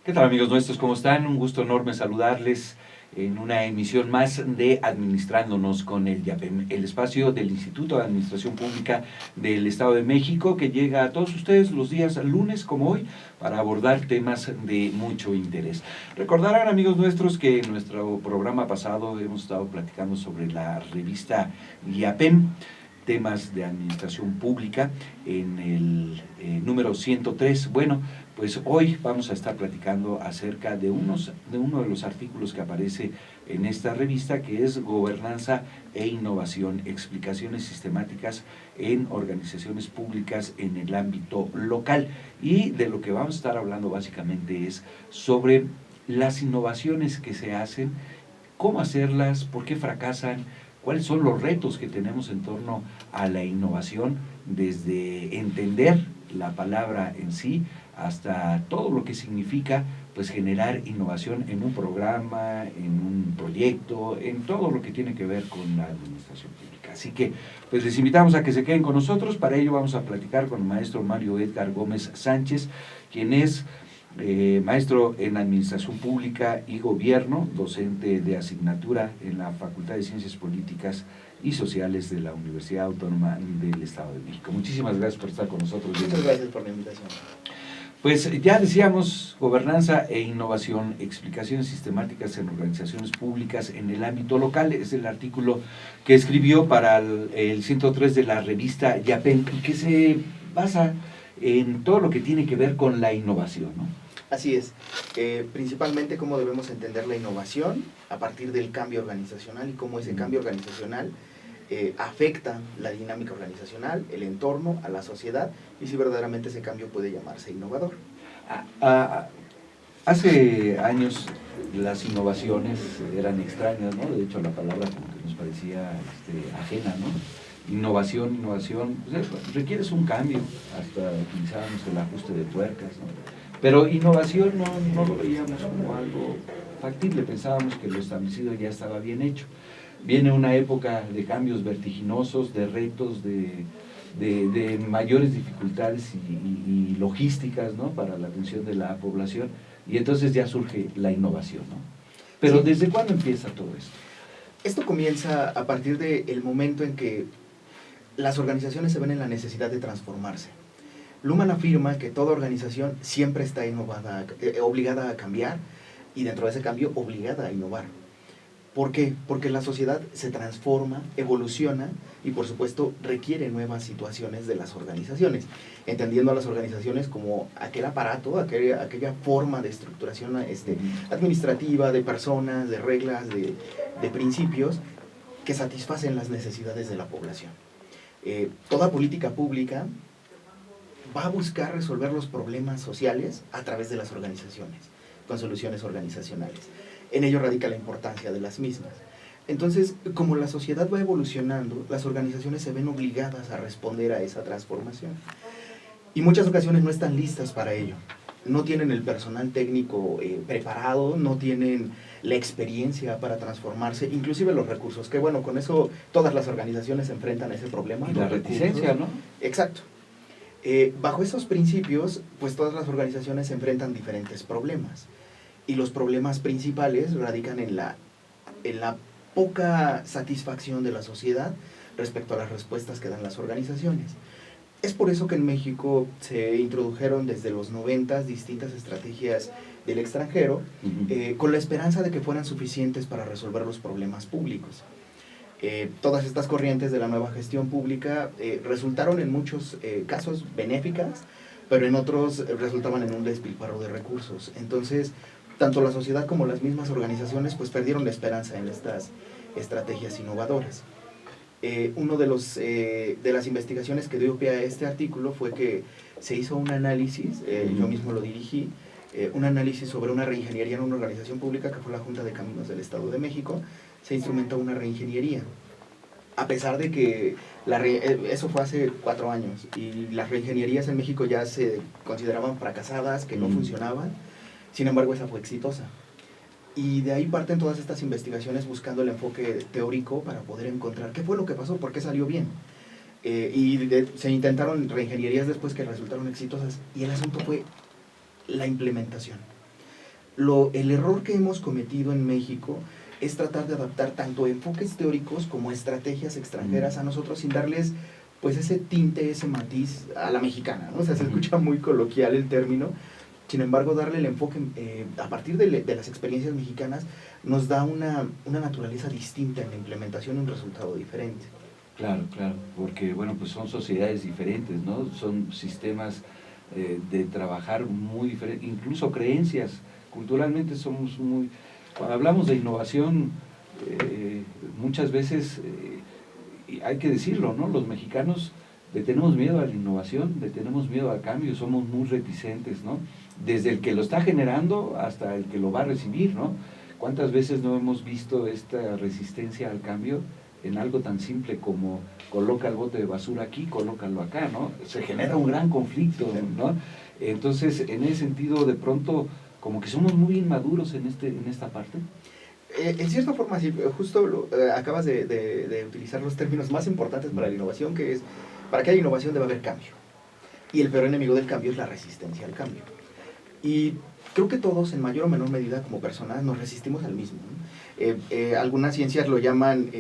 ¿Qué tal, amigos nuestros? ¿Cómo están? Un gusto enorme saludarles en una emisión más de Administrándonos con el IAPEM, el espacio del Instituto de Administración Pública del Estado de México, que llega a todos ustedes los días lunes como hoy para abordar temas de mucho interés. Recordarán, amigos nuestros, que en nuestro programa pasado hemos estado platicando sobre la revista IAPEM, temas de administración pública, en el número 103. Bueno, pues hoy vamos a estar platicando acerca de uno de los artículos que aparece en esta revista, que es Gobernanza e Innovación, explicaciones sistemáticas en organizaciones públicas en el ámbito local. Y de lo que vamos a estar hablando básicamente es sobre las innovaciones que se hacen, cómo hacerlas, por qué fracasan, cuáles son los retos que tenemos en torno a la innovación, desde entender la palabra en sí hasta todo lo que significa pues generar innovación en un programa, en un proyecto, en todo lo que tiene que ver con la administración pública. Así que pues les invitamos a que se queden con nosotros. Para ello vamos a platicar con el maestro Mario Edgar Gómez Sánchez, quien es maestro en Administración Pública y Gobierno, docente de asignatura en la Facultad de Ciencias Políticas y Sociales de la Universidad Autónoma del Estado de México. Muchísimas gracias por estar con nosotros. Muchas gracias por la invitación. Pues ya decíamos, gobernanza e innovación, explicaciones sistemáticas en organizaciones públicas en el ámbito local, es el artículo que escribió para el 103 de la revista IAPEM, y que se basa en todo lo que tiene que ver con la innovación, ¿no? Así es, principalmente cómo debemos entender la innovación a partir del cambio organizacional y cómo ese cambio organizacional afecta la dinámica organizacional, el entorno, a la sociedad, y si verdaderamente ese cambio puede llamarse innovador. Hace años las innovaciones eran extrañas, ¿no? De hecho la palabra como que nos parecía ajena, ¿no? Innovación, pues, requieres un cambio, hasta utilizábamos el ajuste de tuercas, ¿no? Pero innovación no lo veíamos como algo factible, pensábamos que lo establecido ya estaba bien hecho. Viene una época de cambios vertiginosos, de retos, de mayores dificultades y logísticas, ¿no? Para la atención de la población, y entonces ya surge la innovación, ¿no? Pero sí. ¿Desde cuándo empieza todo esto? Esto comienza a partir del momento en que las organizaciones se ven en la necesidad de transformarse. Luhmann afirma que toda organización siempre está obligada a cambiar, y dentro de ese cambio obligada a innovar. ¿Por qué? Porque la sociedad se transforma, evoluciona y por supuesto requiere nuevas situaciones de las organizaciones, entendiendo a las organizaciones como aquel aparato, aquella forma de estructuración administrativa, de personas, de reglas, de principios que satisfacen las necesidades de la población. Toda política pública va a buscar resolver los problemas sociales a través de las organizaciones, con soluciones organizacionales. En ello radica la importancia de las mismas. Entonces, como la sociedad va evolucionando, las organizaciones se ven obligadas a responder a esa transformación. Y muchas ocasiones no están listas para ello. No tienen el personal técnico preparado, no tienen la experiencia para transformarse, inclusive los recursos, que bueno, con eso todas las organizaciones se enfrentan a ese problema. Y la reticencia, ¿no? Exacto. Bajo esos principios, pues todas las organizaciones se enfrentan diferentes problemas. Y los problemas principales radican en la poca satisfacción de la sociedad respecto a las respuestas que dan las organizaciones. Es por eso que en México se introdujeron desde los 90 distintas estrategias del extranjero, con la esperanza de que fueran suficientes para resolver los problemas públicos. Todas estas corrientes de la nueva gestión pública resultaron en muchos casos benéficas, pero en otros resultaban en un despilfarro de recursos. Entonces, tanto la sociedad como las mismas organizaciones pues perdieron la esperanza en estas estrategias innovadoras. Uno de las investigaciones que dio pie a este artículo fue que se hizo un análisis, yo mismo lo dirigí, un análisis sobre una reingeniería en una organización pública que fue la Junta de Caminos del Estado de México. Se instrumentó una reingeniería, a pesar de que eso fue hace 4 años, y las reingenierías en México ya se consideraban fracasadas, que no funcionaban. Sin embargo, esa fue exitosa. Y de ahí parten todas estas investigaciones buscando el enfoque teórico para poder encontrar qué fue lo que pasó, por qué salió bien. Se intentaron reingenierías después que resultaron exitosas, y el asunto fue la implementación. el error que hemos cometido en México es tratar de adaptar tanto enfoques teóricos como estrategias extranjeras a nosotros sin darles pues ese tinte, ese matiz a la mexicana, ¿no? O sea, se escucha muy coloquial el término, sin embargo darle el enfoque a partir de las experiencias mexicanas nos da una naturaleza distinta en la implementación y un resultado diferente. Claro, claro, porque bueno, pues son sociedades diferentes, ¿no? Son sistemas de trabajar muy diferentes, incluso creencias. Culturalmente somos muy... Cuando hablamos de innovación, muchas veces, y hay que decirlo, ¿no? Los mexicanos le tenemos miedo a la innovación, le tenemos miedo al cambio, somos muy reticentes, ¿no? Desde el que lo está generando hasta el que lo va a recibir, ¿no? ¿Cuántas veces no hemos visto esta resistencia al cambio en algo tan simple como coloca el bote de basura aquí, colócalo acá, ¿no? Se genera un gran conflicto, ¿no? Entonces, en ese sentido, de pronto, como que somos muy inmaduros en esta parte. En cierta forma, sí, justo acabas de utilizar los términos más importantes para la innovación, que es, para que haya innovación debe haber cambio. Y el peor enemigo del cambio es la resistencia al cambio. Y creo que todos, en mayor o menor medida, como personas, nos resistimos al mismo, ¿no? Algunas ciencias lo llaman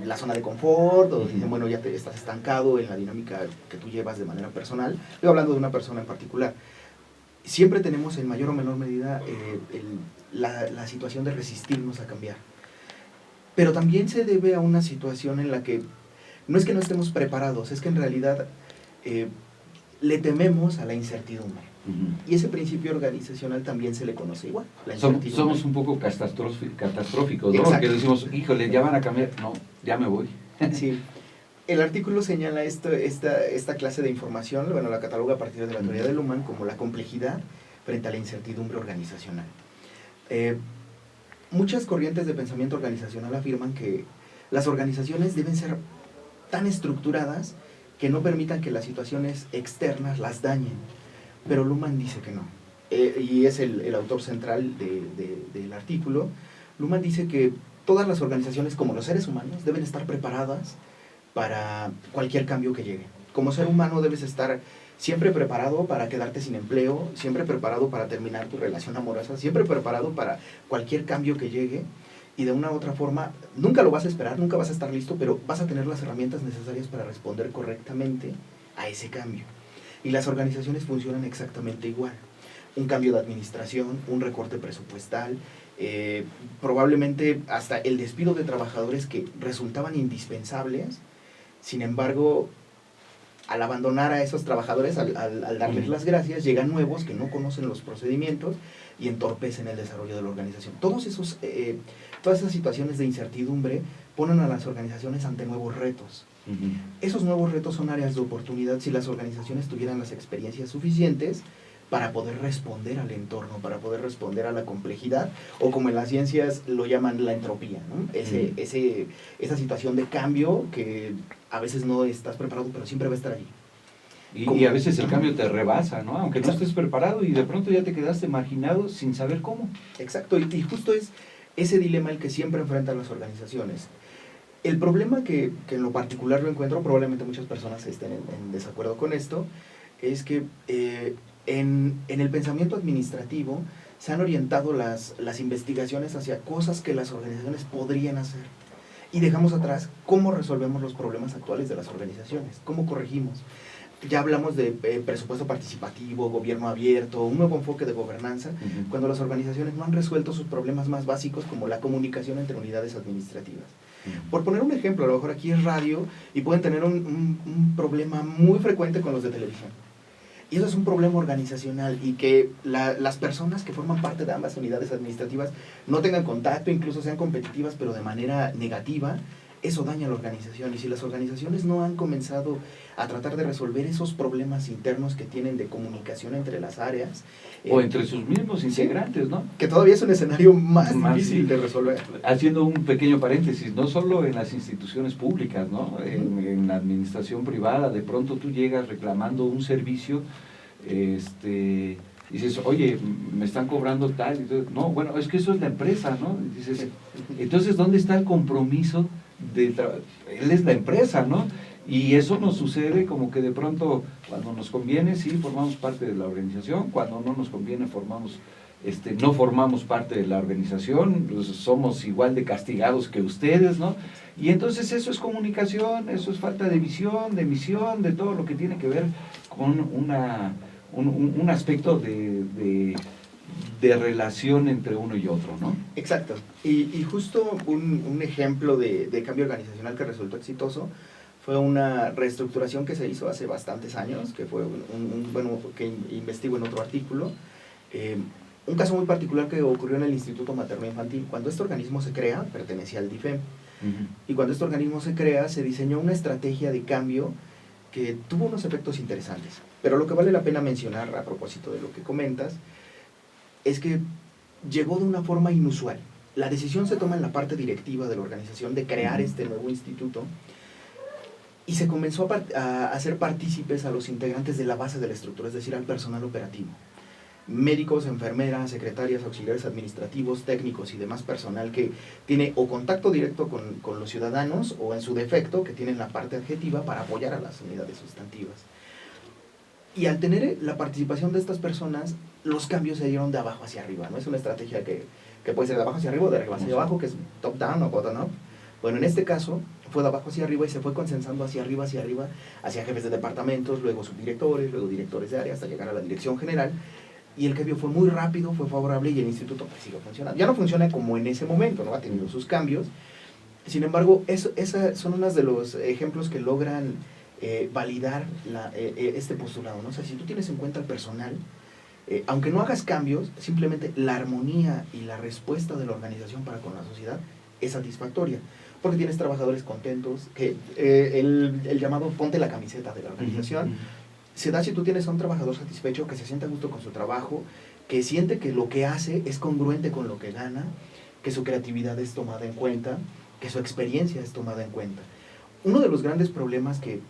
la zona de confort, o dicen, bueno, ya te estás estancado en la dinámica que tú llevas de manera personal. Estoy hablando de una persona en particular. Siempre tenemos, en mayor o menor medida, la situación de resistirnos a cambiar. Pero también se debe a una situación en la que no es que no estemos preparados, es que en realidad le tememos a la incertidumbre. Y ese principio organizacional también se le conoce igual, la incertidumbre. Somos un poco catastróficos, ¿no? Exacto. Que decimos, híjole, ya van a cambiar. No, ya me voy. Sí. El artículo señala esta clase de información, bueno, la cataloga a partir de la teoría de Luhmann como la complejidad frente a la incertidumbre organizacional. Muchas corrientes de pensamiento organizacional afirman que las organizaciones deben ser tan estructuradas que no permitan que las situaciones externas las dañen, pero Luhmann dice que no. Y es el autor central del artículo. Luhmann dice que todas las organizaciones, como los seres humanos, deben estar preparadas para cualquier cambio que llegue. Como ser humano debes estar siempre preparado para quedarte sin empleo, siempre preparado para terminar tu relación amorosa, siempre preparado para cualquier cambio que llegue, y de una u otra forma, nunca lo vas a esperar, nunca vas a estar listo, pero vas a tener las herramientas necesarias para responder correctamente a ese cambio. Y las organizaciones funcionan exactamente igual. Un cambio de administración, un recorte presupuestal, probablemente hasta el despido de trabajadores que resultaban indispensables. Sin embargo, al abandonar a esos trabajadores, al darles las gracias, llegan nuevos que no conocen los procedimientos y entorpecen el desarrollo de la organización. Todas esas situaciones de incertidumbre ponen a las organizaciones ante nuevos retos. Esos nuevos retos son áreas de oportunidad si las organizaciones tuvieran las experiencias suficientes para poder responder al entorno, para poder responder a la complejidad, o como en las ciencias lo llaman la entropía, ¿no? Esa situación de cambio que a veces no estás preparado, pero siempre va a estar allí. Y a veces el cambio te rebasa, ¿no? Aunque no estés preparado y de pronto ya te quedaste marginado sin saber cómo. Exacto, y justo es ese dilema el que siempre enfrentan las organizaciones. El problema que en lo particular lo encuentro, probablemente muchas personas estén en desacuerdo con esto, es que en el pensamiento administrativo se han orientado las investigaciones hacia cosas que las organizaciones podrían hacer. Y dejamos atrás cómo resolvemos los problemas actuales de las organizaciones, cómo corregimos. Ya hablamos de presupuesto participativo, gobierno abierto, un nuevo enfoque de gobernanza, cuando las organizaciones no han resuelto sus problemas más básicos como la comunicación entre unidades administrativas. Por poner un ejemplo, a lo mejor aquí es radio y pueden tener un problema muy frecuente con los de televisión. Y eso es un problema organizacional, y que las personas que forman parte de ambas unidades administrativas no tengan contacto, incluso sean competitivas, pero de manera negativa, eso daña a la organización. Y si las organizaciones no han comenzado a tratar de resolver esos problemas internos que tienen de comunicación entre las áreas, o entre sus mismos integrantes, ¿no? Que todavía es un escenario más difícil de resolver. Haciendo un pequeño paréntesis, no solo en las instituciones públicas, ¿no? En la administración privada, de pronto tú llegas reclamando un servicio, dices, oye, me están cobrando tal, entonces, no, bueno, es que eso es la empresa, ¿no? Dices, entonces, ¿dónde está el compromiso él es la empresa, ¿no? Y eso nos sucede como que de pronto, cuando nos conviene, sí, formamos parte de la organización, cuando no nos conviene, formamos no formamos parte de la organización, pues, somos igual de castigados que ustedes, ¿no? Y entonces eso es comunicación, eso es falta de visión, de misión, de todo lo que tiene que ver con un aspecto de relación entre uno y otro, ¿no? Exacto. Y justo un ejemplo de cambio organizacional que resultó exitoso fue una reestructuración que se hizo hace bastantes años, que fue bueno, que investigo en otro artículo. Un caso muy particular que ocurrió en el Instituto Materno Infantil. Cuando este organismo se crea, pertenecía al DIFEM. Y cuando este organismo se crea, se diseñó una estrategia de cambio que tuvo unos efectos interesantes. Pero lo que vale la pena mencionar a propósito de lo que comentas es que llegó de una forma inusual. La decisión se toma en la parte directiva de la organización de crear este nuevo instituto y se comenzó a hacer partícipes a los integrantes de la base de la estructura, es decir, al personal operativo. Médicos, enfermeras, secretarias, auxiliares administrativos, técnicos y demás personal que tiene o contacto directo con los ciudadanos o en su defecto que tienen la parte adjetiva para apoyar a las unidades sustantivas. Y al tener la participación de estas personas, los cambios se dieron de abajo hacia arriba, ¿no? Es una estrategia que puede ser de abajo hacia arriba o de arriba hacia abajo, que es top-down o bottom-up. Bueno, en este caso fue de abajo hacia arriba y se fue consensando hacia arriba, hacia jefes de departamentos, luego subdirectores, luego directores de área, hasta llegar a la dirección general. Y el cambio fue muy rápido, fue favorable y el instituto pues sigue funcionando. Ya no funciona como en ese momento, ¿no? Ha tenido sus cambios. Sin embargo, esos son unos de los ejemplos que logran validar este postulado, ¿no? O sea, si tú tienes en cuenta el personal, aunque no hagas cambios, simplemente la armonía y la respuesta de la organización para con la sociedad es satisfactoria. Porque tienes trabajadores contentos, que el llamado ponte la camiseta de la organización, se da si tú tienes a un trabajador satisfecho, que se siente a gusto con su trabajo, que siente que lo que hace es congruente con lo que gana, que su creatividad es tomada en cuenta, que su experiencia es tomada en cuenta. Uno de los grandes problemas que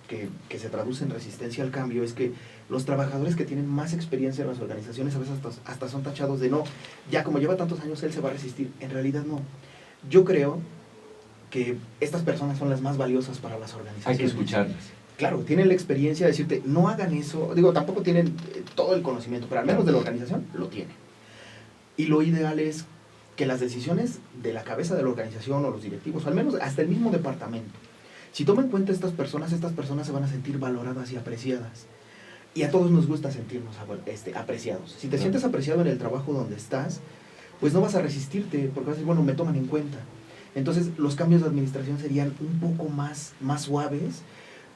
se traduce en resistencia al cambio es que los trabajadores que tienen más experiencia en las organizaciones a veces hasta son tachados de no, ya como lleva tantos años él se va a resistir. En realidad no. Yo creo que estas personas son las más valiosas para las organizaciones. Hay que escucharlas. Claro, tienen la experiencia de decirte, no hagan eso. Digo, tampoco tienen todo el conocimiento, pero al menos de la organización lo tienen. Y lo ideal es que las decisiones de la cabeza de la organización o los directivos, o al menos hasta el mismo departamento, si toman en cuenta estas personas se van a sentir valoradas y apreciadas. Y a todos nos gusta sentirnos apreciados. Si te sientes apreciado en el trabajo donde estás, pues no vas a resistirte, porque vas a decir, bueno, me toman en cuenta. Entonces, los cambios de administración serían un poco más suaves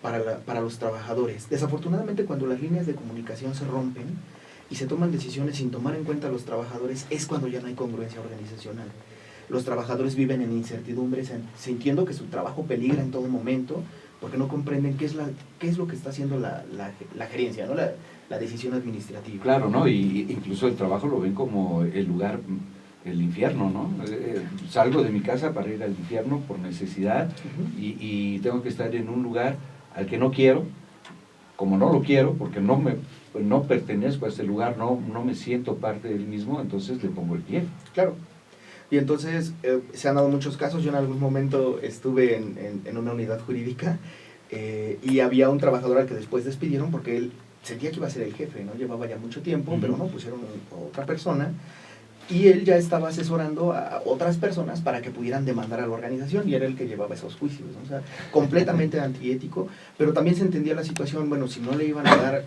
para los trabajadores. Desafortunadamente, cuando las líneas de comunicación se rompen y se toman decisiones sin tomar en cuenta a los trabajadores, es cuando ya no hay congruencia organizacional. Los trabajadores viven en incertidumbres, sintiendo que su trabajo peligra en todo momento, porque no comprenden qué es lo que está haciendo la gerencia, ¿no? La decisión administrativa. Claro, ¿no? Y incluso el trabajo lo ven como el lugar, el infierno, ¿no? Salgo de mi casa para ir al infierno por necesidad y tengo que estar en un lugar al que no quiero, como no lo quiero, porque no pertenezco a ese lugar, no me siento parte del mismo, entonces le pongo el pie. Claro. Y entonces se han dado muchos casos. Yo en algún momento estuve en una unidad jurídica y había un trabajador al que después despidieron porque él sentía que iba a ser el jefe, ¿no? Llevaba ya mucho tiempo, pero no, pusieron a otra persona y él ya estaba asesorando a otras personas para que pudieran demandar a la organización y era el que llevaba esos juicios, ¿no? O sea, completamente antiético, pero también se entendía la situación. Bueno, si no le iban a dar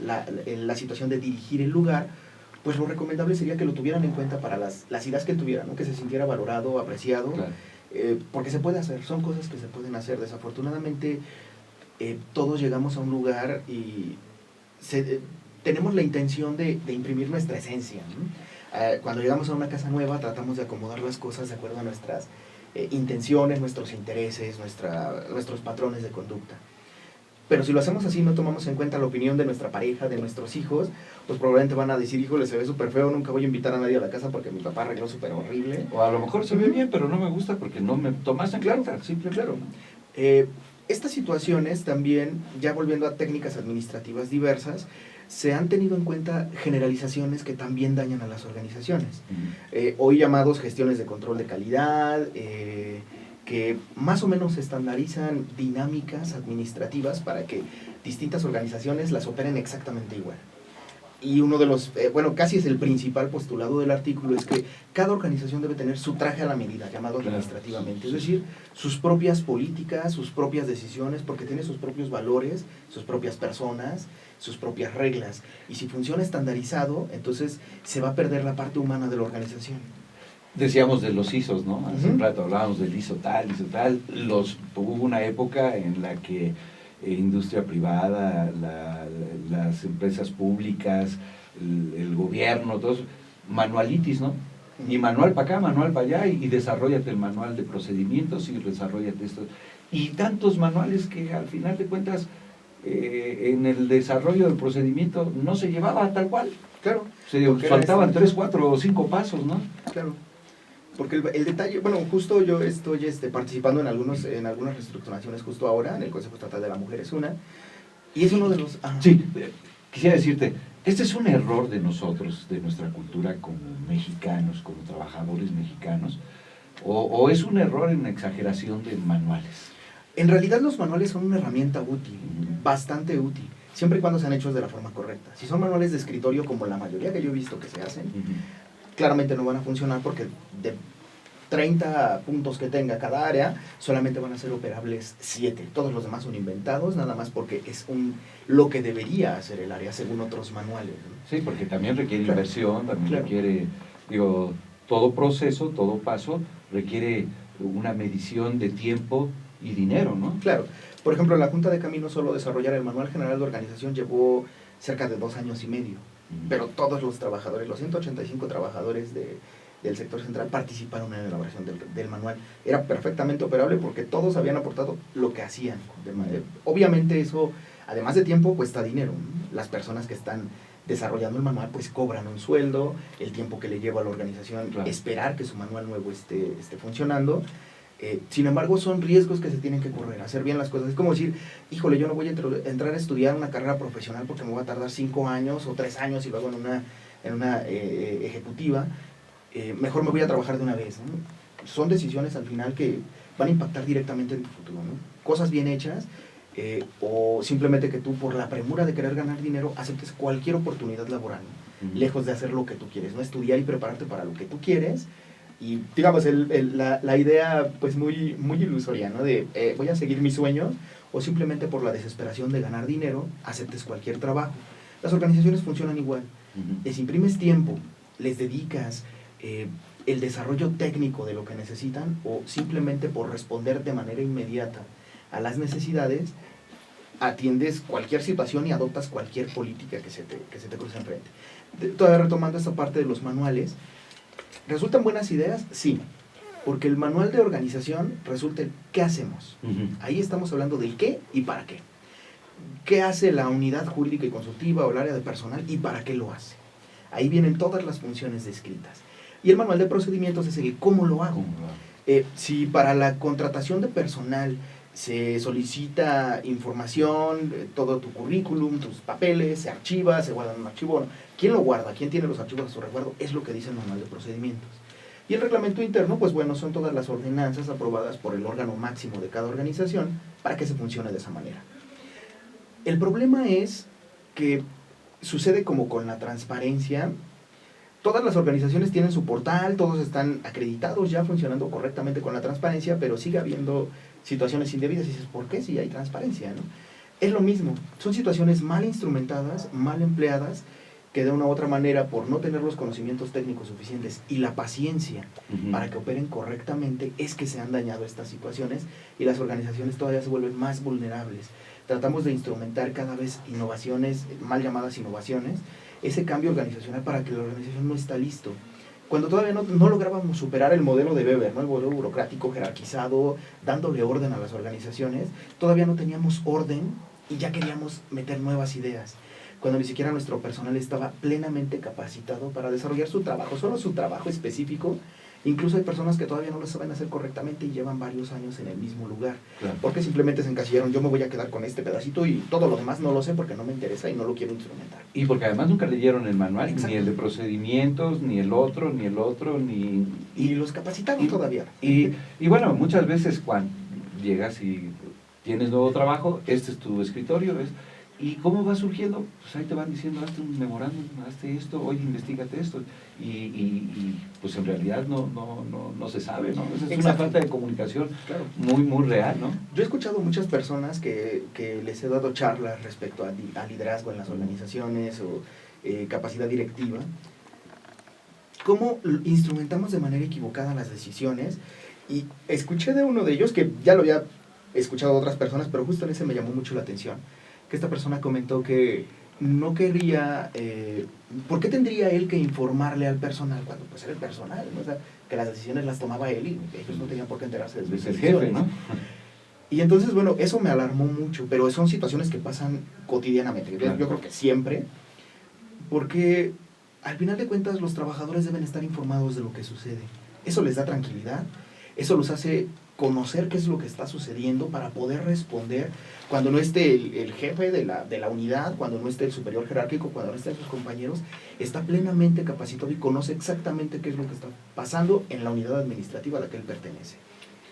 la situación de dirigir el lugar, pues lo recomendable sería que lo tuvieran en cuenta para las ideas que él tuviera, ¿no? Que se sintiera valorado, apreciado, claro. Porque se puede hacer, son cosas que se pueden hacer. Desafortunadamente, todos llegamos a un lugar y tenemos la intención de imprimir nuestra esencia, ¿no? Cuando llegamos a una casa nueva, tratamos de acomodar las cosas de acuerdo a nuestras intenciones, nuestros intereses, nuestros patrones de conducta. Pero si lo hacemos así, no tomamos en cuenta la opinión de nuestra pareja, de nuestros hijos, pues probablemente van a decir, híjole, se ve súper feo, nunca voy a invitar a nadie a la casa porque mi papá arregló súper horrible. O a lo mejor se ve bien, pero no me gusta porque no me tomaste en cuenta. Simple, claro. Estas situaciones también, ya volviendo a técnicas administrativas diversas, se han tenido en cuenta generalizaciones que también dañan a las organizaciones. Hoy llamados gestiones de control de calidad, que más o menos estandarizan dinámicas administrativas para que distintas organizaciones las operen exactamente igual. y uno de los, bueno, casi es el principal postulado del artículo, es que cada organización debe tener su traje a la medida, llamado administrativamente, es decir, sus propias políticas, sus propias decisiones, porque tiene sus propios valores, sus propias personas, sus propias reglas, y si funciona estandarizado, entonces se va a perder la parte humana de la organización. Decíamos de los ISOs, ¿no? Hace un Ujú. rato hablábamos del ISO tal, hubo una época en la que industria privada, las empresas públicas, el gobierno, todos, manualitis, ¿no? Y manual para acá, manual para allá, y desarrollate el manual de procedimientos y desarrollate esto. Y tantos manuales que al final de cuentas, en el desarrollo del procedimiento no se llevaba tal cual. Claro. Se faltaban 3, 4 o 5 pasos, ¿no? Claro. Porque el detalle, bueno, justo yo estoy participando en algunas reestructuraciones justo ahora, en el Consejo Estatal de la Mujer es una, y es uno de los... Sí, quisiera decirte, este es un error de nosotros, de nuestra cultura como mexicanos, como trabajadores mexicanos, o es un error en exageración de manuales. En realidad los manuales son una herramienta útil, bastante útil, siempre y cuando sean hechos de la forma correcta. Si son manuales de escritorio, como la mayoría que yo he visto que se hacen, claramente no van a funcionar porque de 30 puntos que tenga cada área, solamente van a ser operables 7. Todos los demás son inventados, nada más porque es lo que debería hacer el área según otros manuales, ¿no? Sí, porque también requiere inversión, también Claro. requiere, todo proceso, todo paso requiere una medición de tiempo y dinero, ¿no? Claro. Por ejemplo, la Junta de Caminos, solo desarrollar el Manual General de Organización llevó cerca de 2 años y medio. Pero todos los trabajadores, los 185 trabajadores del sector central participaron en la elaboración del manual. Era perfectamente operable porque todos habían aportado lo que hacían. Obviamente eso, además de tiempo, cuesta dinero, ¿no? Las personas que están desarrollando el manual pues cobran un sueldo, el tiempo que le lleva a la organización esperar que su manual nuevo esté funcionando. Sin embargo, son riesgos que se tienen que correr, hacer bien las cosas. Es como decir, híjole, yo no voy a entrar a estudiar una carrera profesional porque me voy a tardar 5 años o 3 años y luego en una ejecutiva. Mejor me voy a trabajar de una vez, ¿no? Son decisiones al final que van a impactar directamente en tu futuro, ¿no? Cosas bien hechas, o simplemente que tú por la premura de querer ganar dinero aceptes cualquier oportunidad laboral, ¿no? Lejos de hacer lo que tú quieres, ¿no? Estudiar y prepararte para lo que tú quieres. Y digamos, la idea pues muy, muy ilusoria, ¿no? De voy a seguir mis sueños, o simplemente por la desesperación de ganar dinero, aceptes cualquier trabajo. Las organizaciones funcionan igual. Les imprimes tiempo, les dedicas el desarrollo técnico de lo que necesitan, o simplemente por responder de manera inmediata a las necesidades, atiendes cualquier situación y adoptas cualquier política que se te cruce enfrente. Todavía retomando esta parte de los manuales, ¿resultan buenas ideas? Sí, porque el manual de organización resulta el ¿qué hacemos? Ahí estamos hablando del qué y para qué. ¿Qué hace la unidad jurídica y consultiva o el área de personal y para qué lo hace? Ahí vienen todas las funciones descritas. Y el manual de procedimientos es el ¿cómo lo hago? Si para la contratación de personal se solicita información, todo tu currículum, tus papeles, se archiva, se guarda en un archivo. Bueno, ¿quién lo guarda? ¿Quién tiene los archivos a su resguardo? Es lo que dice el manual de procedimientos. Y el reglamento interno, pues bueno, son todas las ordenanzas aprobadas por el órgano máximo de cada organización para que se funcione de esa manera. El problema es que sucede como con la transparencia. Todas las organizaciones tienen su portal, todos están acreditados ya funcionando correctamente con la transparencia, pero sigue habiendo situaciones indebidas. Y dices, ¿por qué? Si hay transparencia, ¿no? Es lo mismo, son situaciones mal instrumentadas, mal empleadas, que de una u otra manera, por no tener los conocimientos técnicos suficientes y la paciencia para que operen correctamente, es que se han dañado estas situaciones y las organizaciones todavía se vuelven más vulnerables. Tratamos de instrumentar cada vez innovaciones, mal llamadas innovaciones, ese cambio organizacional para que la organización no está listo. Cuando todavía no lográbamos superar el modelo de Weber, ¿no? El modelo burocrático, jerarquizado, dándole orden a las organizaciones, todavía no teníamos orden y ya queríamos meter nuevas ideas, cuando ni siquiera nuestro personal estaba plenamente capacitado para desarrollar su trabajo, solo su trabajo específico. Incluso hay personas que todavía no lo saben hacer correctamente y llevan varios años en el mismo lugar, porque simplemente se encasillaron, yo me voy a quedar con este pedacito y todo lo demás no lo sé porque no me interesa y no lo quiero instrumentar. Y porque además nunca leyeron el manual, Exacto. Ni el de procedimientos, ni el otro, Y los capacitaron todavía. Y bueno, muchas veces cuando llegas y tienes nuevo trabajo, este es tu escritorio, ¿Y cómo va surgiendo? Pues ahí te van diciendo, hazte un memorándum, hazte esto, oye, investigate esto. Pues en realidad no se sabe, ¿no? Esa es Exacto. una falta de comunicación Claro. muy, muy real, ¿no? Yo he escuchado muchas personas que les he dado charlas respecto a liderazgo en las organizaciones o capacidad directiva, cómo instrumentamos de manera equivocada las decisiones. Y escuché de uno de ellos, que ya lo había escuchado de otras personas, pero justo en ese me llamó mucho la atención, que esta persona comentó que no querría, ¿por qué tendría él que informarle al personal cuando pues era el personal, ¿no? O sea, que las decisiones las tomaba él y ellos no tenían por qué enterarse de sus Es el decisiones. jefe, ¿no? Y entonces, bueno, eso me alarmó mucho, pero son situaciones que pasan cotidianamente, Claro. yo creo que siempre, porque al final de cuentas los trabajadores deben estar informados de lo que sucede. Eso les da tranquilidad, eso los hace conocer qué es lo que está sucediendo para poder responder cuando no esté el jefe de la unidad, cuando no esté el superior jerárquico, cuando no estén sus compañeros, está plenamente capacitado y conoce exactamente qué es lo que está pasando en la unidad administrativa a la que él pertenece.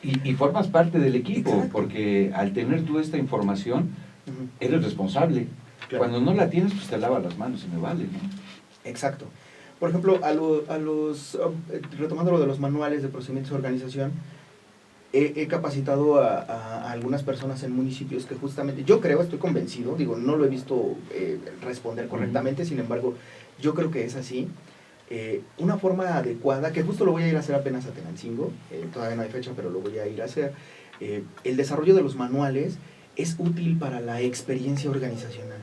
Y formas parte del equipo, Exacto. porque al tener tú esta información, eres responsable. Claro. Cuando no la tienes, pues te lavas las manos y me vale, ¿no? Exacto. Por ejemplo, retomando lo de los manuales de procedimientos de organización, he capacitado a algunas personas en municipios que justamente, yo creo, estoy convencido, digo, no lo he visto responder correctamente, sin embargo, yo creo que es así. Una forma adecuada, que justo lo voy a ir a hacer apenas a Tenancingo, todavía no hay fecha, pero lo voy a ir a hacer. El desarrollo de los manuales es útil para la experiencia organizacional.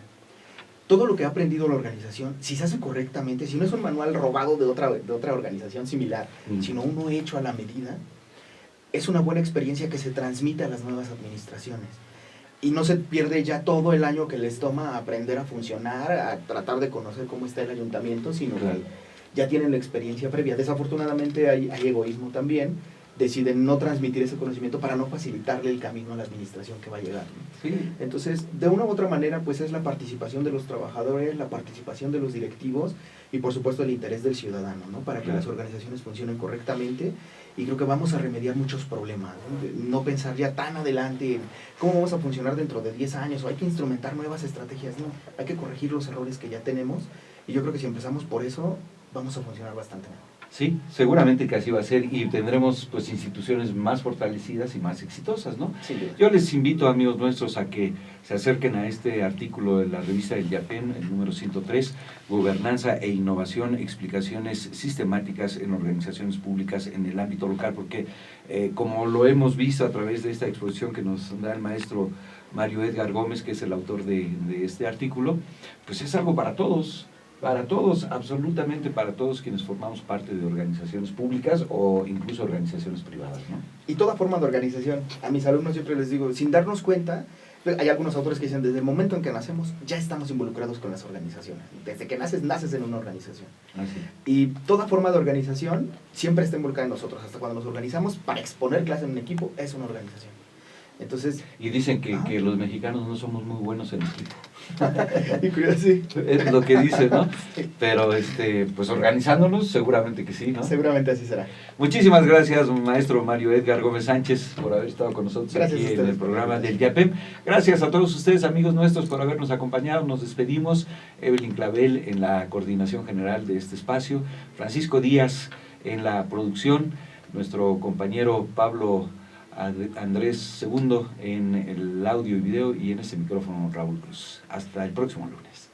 Todo lo que ha aprendido la organización, si se hace correctamente, si no es un manual robado de otra organización similar, sino uno hecho a la medida, es una buena experiencia que se transmite a las nuevas administraciones. Y no se pierde ya todo el año que les toma aprender a funcionar, a tratar de conocer cómo está el ayuntamiento, sino Claro. que ya tienen la experiencia previa. Desafortunadamente hay egoísmo también, deciden no transmitir ese conocimiento para no facilitarle el camino a la administración que va a llegar, ¿no? Sí. Entonces, de una u otra manera, pues es la participación de los trabajadores, la participación de los directivos y por supuesto el interés del ciudadano, ¿no? Para que Claro. las organizaciones funcionen correctamente, y creo que vamos a remediar muchos problemas, ¿no? No pensar ya tan adelante en cómo vamos a funcionar dentro de 10 años, o hay que instrumentar nuevas estrategias, no, hay que corregir los errores que ya tenemos, y yo creo que si empezamos por eso, vamos a funcionar bastante mejor. Sí, seguramente que así va a ser y tendremos pues instituciones más fortalecidas y más exitosas, ¿no? Sí, Yo les invito, amigos nuestros, a que se acerquen a este artículo de la revista del IAPEM, el número 103, Gobernanza e Innovación, explicaciones sistemáticas en organizaciones públicas en el ámbito local, porque como lo hemos visto a través de esta exposición que nos da el maestro Mario Edgar Gómez, que es el autor de este artículo, pues es algo para todos, absolutamente para todos quienes formamos parte de organizaciones públicas o incluso organizaciones privadas, ¿no? Y toda forma de organización. A mis alumnos siempre les digo, sin darnos cuenta, hay algunos autores que dicen, desde el momento en que nacemos, ya estamos involucrados con las organizaciones. Desde que naces en una organización. Así. Y toda forma de organización siempre está involucrada en nosotros. Hasta cuando nos organizamos para exponer clase en un equipo, es una organización. Entonces, Y dicen que los mexicanos no somos muy buenos en equipo. y cuidado, sí. Es lo que dicen, ¿no? Pero pues organizándonos, seguramente que sí, ¿no? Seguramente así será. Muchísimas gracias, maestro Mario Edgar Gómez Sánchez, por haber estado con nosotros Gracias aquí a en ustedes el por la programa del invitación. IAPEM. Gracias a todos ustedes, amigos nuestros, por habernos acompañado. Nos despedimos. Evelyn Clavel en la coordinación general de este espacio, Francisco Díaz en la producción, nuestro compañero Pablo Andrés II en el audio y video, y en este micrófono Raúl Cruz. Hasta el próximo lunes.